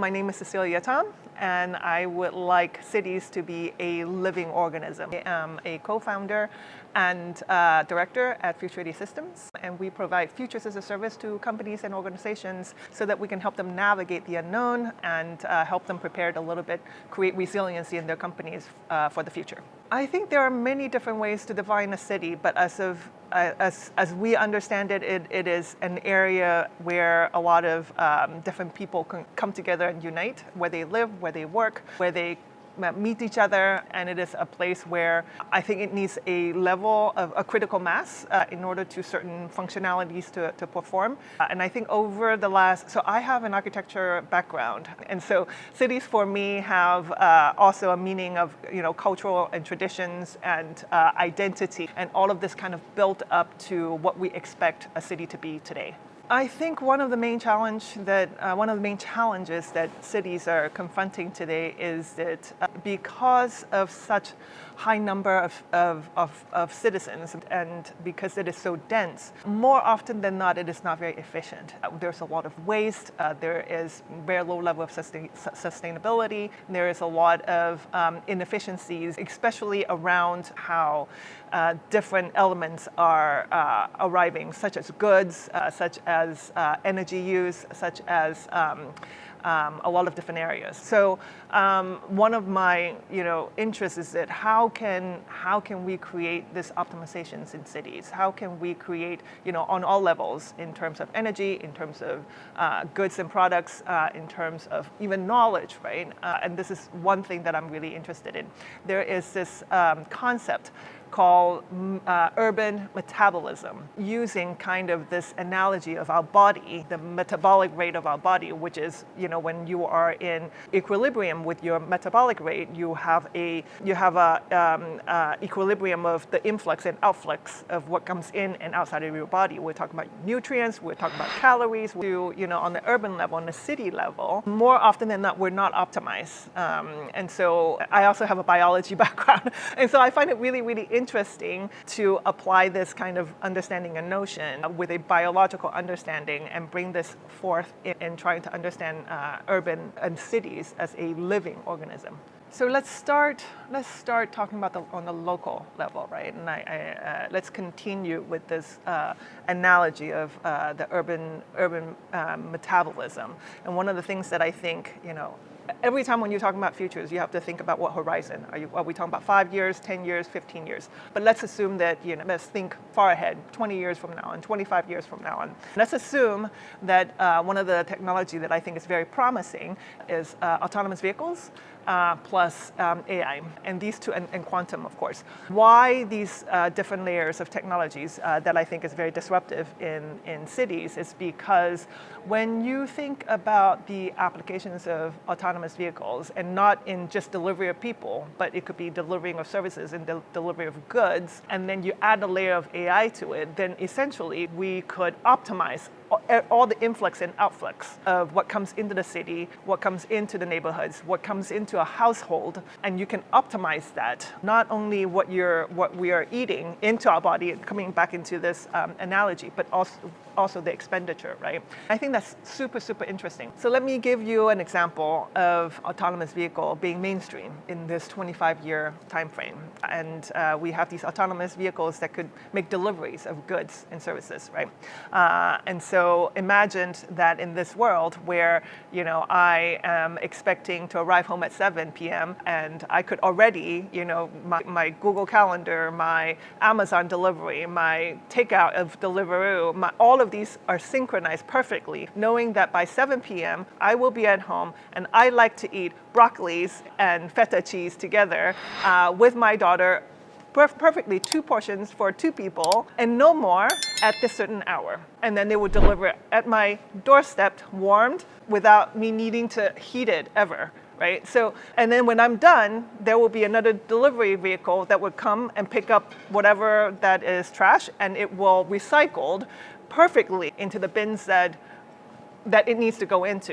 My name is Cecilia Tom, and I would like cities to be a living organism. I am a co-founder and director at Futurity Systems, and we provide futures as a service to companies and organizations so that we can help them navigate the unknown and help them prepared a little bit, create resiliency in their companies for the future. I think there are many different ways to define a city, but as we understand it, it is an area where a lot of different people can come together and unite, where they live, where they work, where they meet each other, and it is a place where I think it needs a level of a critical mass in order to certain functionalities to perform. And I think over the so I have an architecture background, and so cities for me have also a meaning of cultural and traditions and identity, and all of this kind of built up to what we expect a city to be today. I think one of the main challenges that cities are confronting today is that because of such high number of citizens and because it is so dense, more often than not it is not very efficient. There's a lot of waste, there is very low level of sustainability, there is a lot of inefficiencies, especially around how different elements are arriving, such as goods, such as energy use, such as a lot of different areas. So one of my interests is that how can we create this optimizations in cities? How can we create on all levels in terms of energy, in terms of goods and products, in terms of even knowledge, right? And this is one thing that I'm really interested in. There is this concept called urban metabolism, using kind of this analogy of our body, the metabolic rate of our body, which is when you are in equilibrium with your metabolic rate, you have a equilibrium of the influx and outflux of what comes in and outside of your body. We're talking about nutrients, we're talking about calories. On the urban level, on the city level, more often than not, we're not optimized. And so I also have a biology background, and so I find it really, really interesting to apply this kind of understanding and notion with a biological understanding and bring this forth in trying to understand urban and cities as a living organism. So let's start talking about on the local level, right? And let's continue with this analogy of the urban metabolism. And one of the things that I think, every time when you're talking about futures, you have to think about what horizon. Are we talking about 5 years, 10 years, 15 years? But let's assume that, let's think far ahead, 20 years from now and 25 years from now. And let's assume that one of the technology that I think is very promising is autonomous vehicles. Plus AI, and these two, and quantum, of course. Why these different layers of technologies that I think is very disruptive in cities is because when you think about the applications of autonomous vehicles, and not in just delivery of people, but it could be delivering of services and delivery of goods, and then you add a layer of AI to it, then essentially we could optimize all the influx and outflux of what comes into the city, what comes into the neighborhoods, what comes into a household, and you can optimize that. Not only what we are eating into our body, coming back into this analogy, but also the expenditure, right? I think that's super, super interesting. So let me give you an example of autonomous vehicle being mainstream in this 25-year time frame. And we have these autonomous vehicles that could make deliveries of goods and services, right? And so imagine that in this world where, I am expecting to arrive home at 7 p.m. and I could already, my Google Calendar, my Amazon delivery, my takeout of Deliveroo, all of these are synchronized perfectly, knowing that by 7 p.m. I will be at home and I like to eat broccolis and feta cheese together with my daughter, perfectly 2 portions for 2 people and no more at this certain hour. And then they would deliver it at my doorstep, warmed, without me needing to heat it ever. Right? So, and then when I'm done, there will be another delivery vehicle that would come and pick up whatever that is trash, and it will recycled perfectly into the bins that it needs to go into.